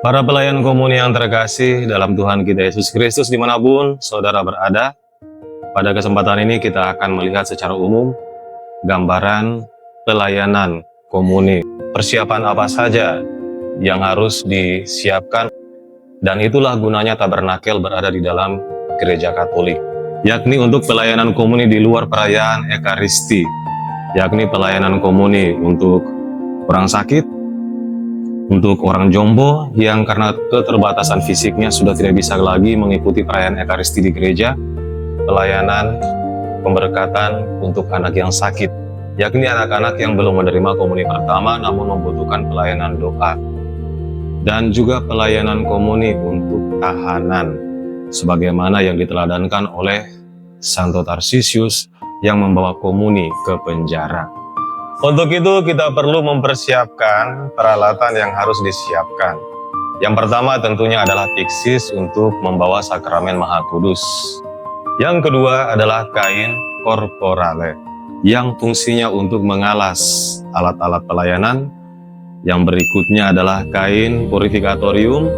Para pelayan komuni yang terkasih dalam Tuhan kita Yesus Kristus dimanapun saudara berada, pada kesempatan ini kita akan melihat secara umum gambaran pelayanan komuni. Persiapan apa saja yang harus disiapkan, dan itulah gunanya tabernakel berada di dalam gereja Katolik, yakni untuk pelayanan komuni di luar perayaan Ekaristi, yakni pelayanan komuni untuk orang sakit, untuk orang jombo yang karena keterbatasan fisiknya sudah tidak bisa lagi mengikuti perayaan Ekaristi di gereja, pelayanan pemberkatan untuk anak yang sakit, yakni anak-anak yang belum menerima komuni pertama namun membutuhkan pelayanan doa, dan juga pelayanan komuni untuk tahanan, sebagaimana yang diteladankan oleh Santo Tarsisius yang membawa komuni ke penjara. Untuk itu kita perlu mempersiapkan peralatan yang harus disiapkan. Yang pertama tentunya adalah piksis untuk membawa sakramen Maha Kudus. Yang kedua adalah kain korporale yang fungsinya untuk mengalas alat-alat pelayanan. Yang berikutnya adalah kain purifikatorium,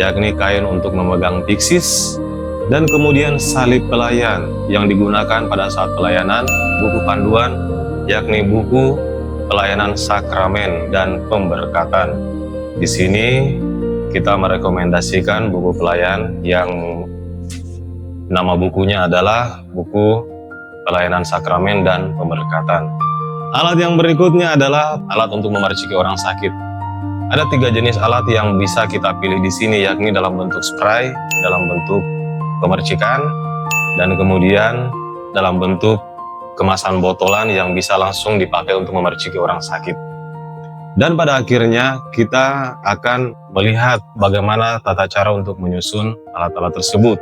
yakni kain untuk memegang piksis, dan kemudian salib pelayan yang digunakan pada saat pelayanan, buku panduan, yakni buku pelayanan sakramen dan pemberkatan. Di sini kita merekomendasikan buku pelayan yang nama bukunya adalah buku pelayanan sakramen dan pemberkatan. Alat yang berikutnya adalah alat untuk memerciki orang sakit. Ada 3 jenis alat yang bisa kita pilih di sini, yakni dalam bentuk spray, dalam bentuk pemercikan, dan kemudian dalam bentuk kemasan botolan yang bisa langsung dipakai untuk memerciki orang sakit. Dan pada akhirnya kita akan melihat bagaimana tata cara untuk menyusun alat-alat tersebut.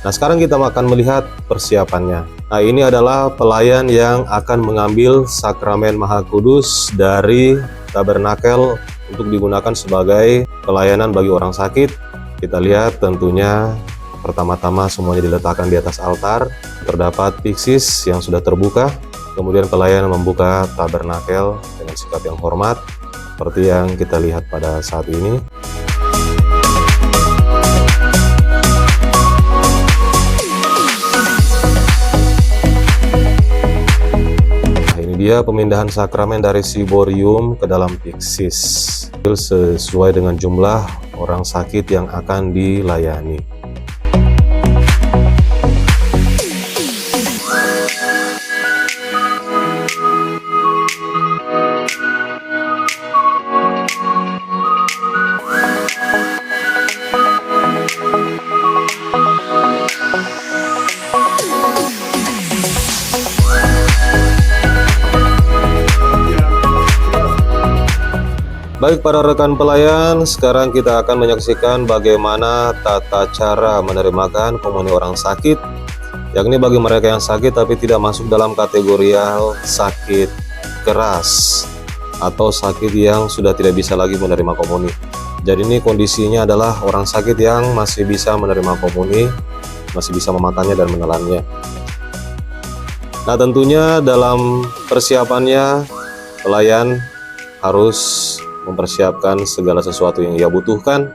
Nah, sekarang kita akan melihat persiapannya. Nah, ini adalah pelayan yang akan mengambil sakramen Maha Kudus dari tabernakel untuk digunakan sebagai pelayanan bagi orang sakit. Kita lihat tentunya pertama-tama semuanya diletakkan di atas altar. Terdapat piksis yang sudah terbuka. Kemudian pelayan membuka tabernakel dengan sikap yang hormat, seperti yang kita lihat pada saat ini. Dia pemindahan sakramen dari siborium ke dalam piksis sesuai dengan jumlah orang sakit yang akan dilayani. Baik para rekan pelayan, sekarang kita akan menyaksikan bagaimana tata cara menerimakan komuni orang sakit, yakni bagi mereka yang sakit tapi tidak masuk dalam kategori sakit keras atau sakit yang sudah tidak bisa lagi menerima komuni. Jadi ini kondisinya adalah orang sakit yang masih bisa menerima komuni, masih bisa memakannya dan menelannya. Nah, tentunya dalam persiapannya pelayan harus mempersiapkan segala sesuatu yang ia butuhkan,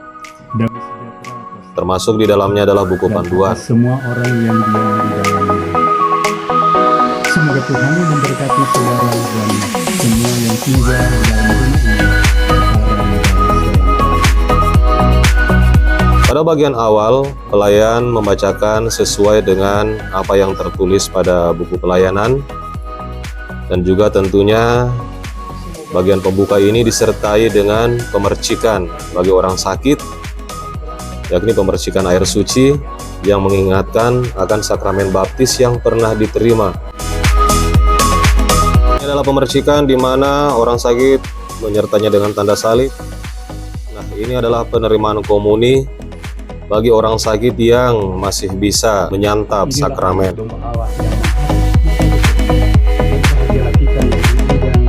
termasuk di dalamnya adalah buku panduan. Semua orang yang diam di dalamnya. Semoga Tuhan memberkati saudara dan semua yang tinggal di dalam rumah ini. Pada bagian awal, pelayan membacakan sesuai dengan apa yang tertulis pada buku pelayanan, dan juga tentunya bagian pembuka ini disertai dengan pemercikan bagi orang sakit, yakni pemercikan air suci yang mengingatkan akan sakramen baptis yang pernah diterima. Ini adalah pemercikan di mana orang sakit menyertanya dengan tanda salib, Nah, ini adalah penerimaan komuni bagi orang sakit yang masih bisa menyantap sakramen. Domba Allah yang berbahagia kita yang diundang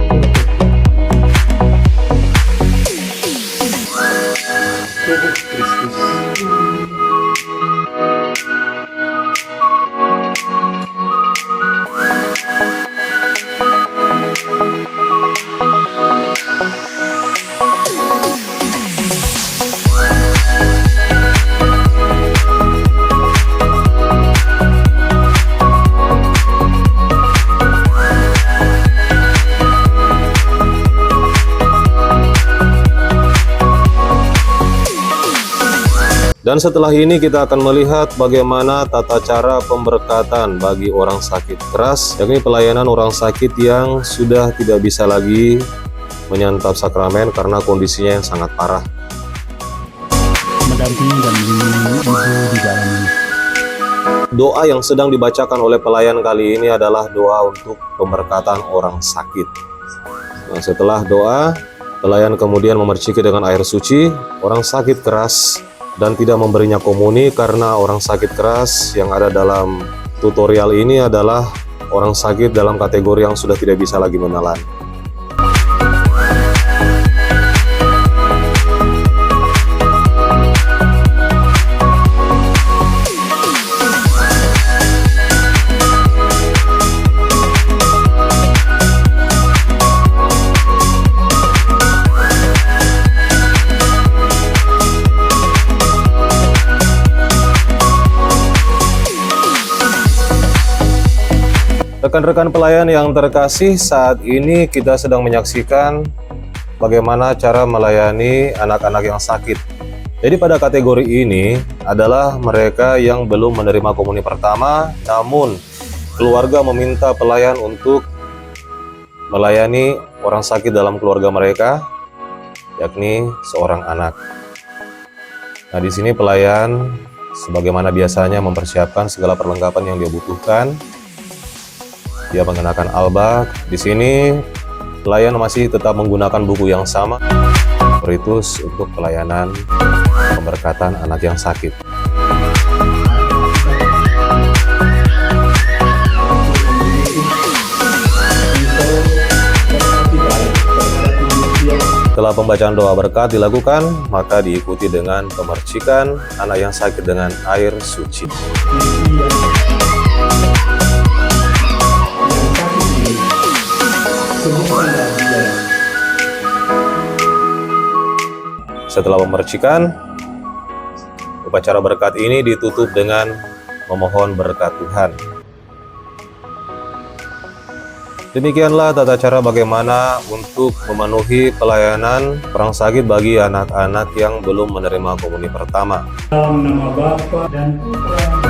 tubuh Kristus. Dan setelah ini kita akan melihat bagaimana tata cara pemberkatan bagi orang sakit keras, yakni pelayanan orang sakit yang sudah tidak bisa lagi menyantap sakramen karena kondisinya yang sangat parah. Mendampingi dan melindungi ibu di dalam Doa yang sedang dibacakan oleh pelayan kali ini adalah doa untuk pemberkatan orang sakit. Nah, setelah doa, pelayan kemudian memerciki dengan air suci orang sakit keras dan tidak memberinya komuni karena orang sakit keras yang ada dalam tutorial ini adalah orang sakit dalam kategori yang sudah tidak bisa lagi menelan. Rekan-rekan pelayan yang terkasih, saat ini kita sedang menyaksikan bagaimana cara melayani anak-anak yang sakit. Jadi pada kategori ini adalah mereka yang belum menerima komuni pertama, namun keluarga meminta pelayan untuk melayani orang sakit dalam keluarga mereka, yakni seorang anak. Nah, di sini pelayan sebagaimana biasanya mempersiapkan segala perlengkapan yang dia butuhkan. Dia mengenakan alba. Di sini pelayan masih tetap menggunakan buku yang sama, Ritus untuk pelayanan pemberkatan anak yang sakit. Setelah pembacaan doa berkat dilakukan, maka diikuti dengan pemercikan anak yang sakit dengan air suci. Setelah memercikan, upacara berkat ini ditutup dengan memohon berkat Tuhan. Demikianlah tata cara bagaimana untuk memenuhi pelayanan orang sakit bagi anak-anak yang belum menerima komuni pertama. dalam nama Bapa dan Putra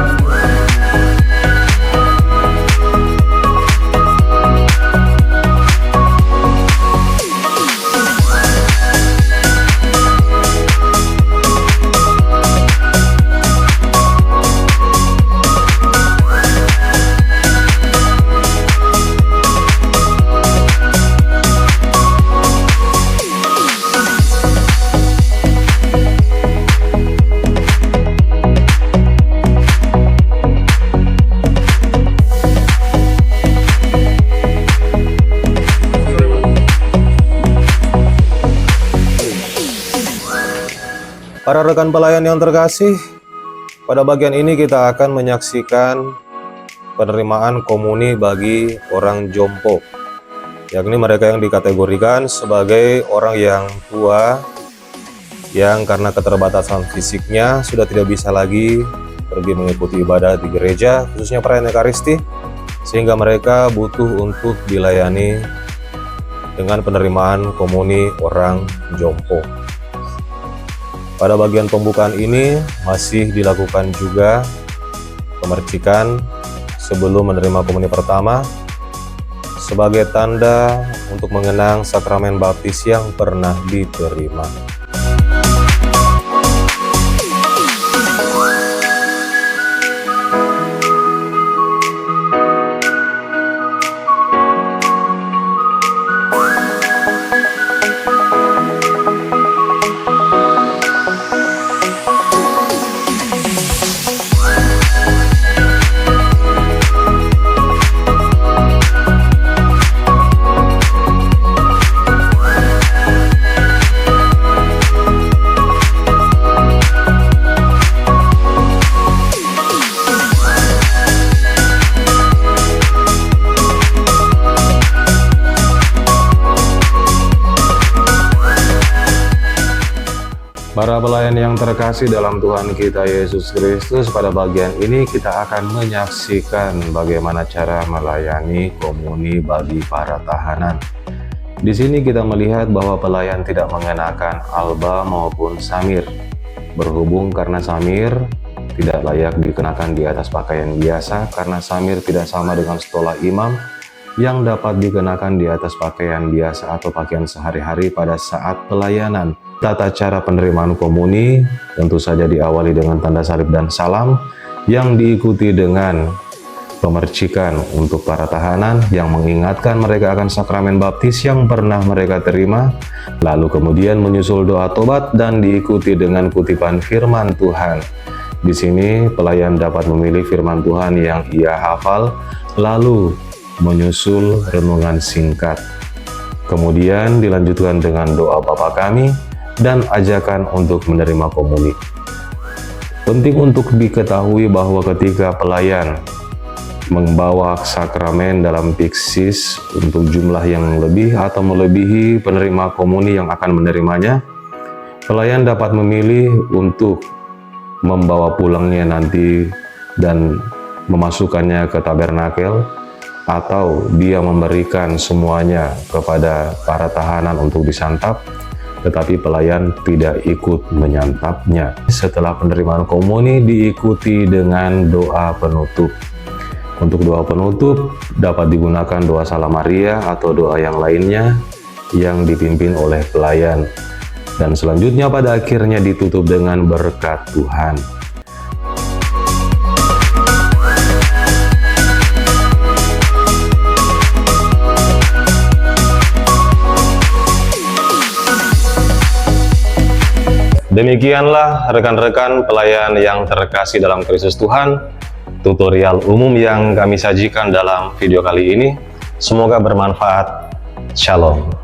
Para rekan pelayan yang terkasih, pada bagian ini kita akan menyaksikan penerimaan komuni bagi orang jompo, yakni mereka yang dikategorikan sebagai orang yang tua yang karena keterbatasan fisiknya sudah tidak bisa lagi pergi mengikuti ibadah di gereja, khususnya perayaan Ekaristi, sehingga mereka butuh untuk dilayani dengan penerimaan komuni orang jompo. Pada bagian pembukaan ini masih dilakukan juga pemercikan sebelum menerima komuni pertama sebagai tanda untuk mengenang sakramen baptis yang pernah diterima. Para pelayan yang terkasih dalam Tuhan kita Yesus Kristus, pada bagian ini kita akan menyaksikan bagaimana cara melayani komuni bagi para tahanan. Di sini kita melihat bahwa pelayan tidak mengenakan alba maupun samir. Berhubung karena samir tidak layak dikenakan di atas pakaian biasa, karena samir tidak sama dengan stola imam yang dapat dikenakan di atas pakaian biasa atau pakaian sehari-hari pada saat pelayanan. Tata cara penerimaan komuni tentu saja diawali dengan tanda salib dan salam yang diikuti dengan pemercikan untuk para tahanan yang mengingatkan mereka akan sakramen baptis yang pernah mereka terima, lalu kemudian menyusul doa tobat dan diikuti dengan kutipan firman Tuhan. Di sini pelayan dapat memilih firman Tuhan yang ia hafal, lalu menyusul renungan singkat. Kemudian dilanjutkan dengan doa Bapa Kami dan ajakan untuk menerima komuni. Penting untuk diketahui bahwa ketika pelayan membawa sakramen dalam piksis untuk jumlah yang lebih atau melebihi penerima komuni yang akan menerimanya, pelayan dapat memilih untuk membawa pulangnya nanti dan memasukkannya ke tabernakel, atau dia memberikan semuanya kepada para tahanan untuk disantap, tetapi pelayan tidak ikut menyantapnya. Setelah penerimaan komuni diikuti dengan doa penutup. Untuk doa penutup dapat digunakan doa Salam Maria atau doa yang lainnya yang dipimpin oleh pelayan. Dan selanjutnya pada akhirnya ditutup dengan berkat Tuhan. Demikianlah rekan-rekan pelayan yang terkasih dalam Kristus Tuhan, tutorial umum yang kami sajikan dalam video kali ini. Semoga bermanfaat. Shalom.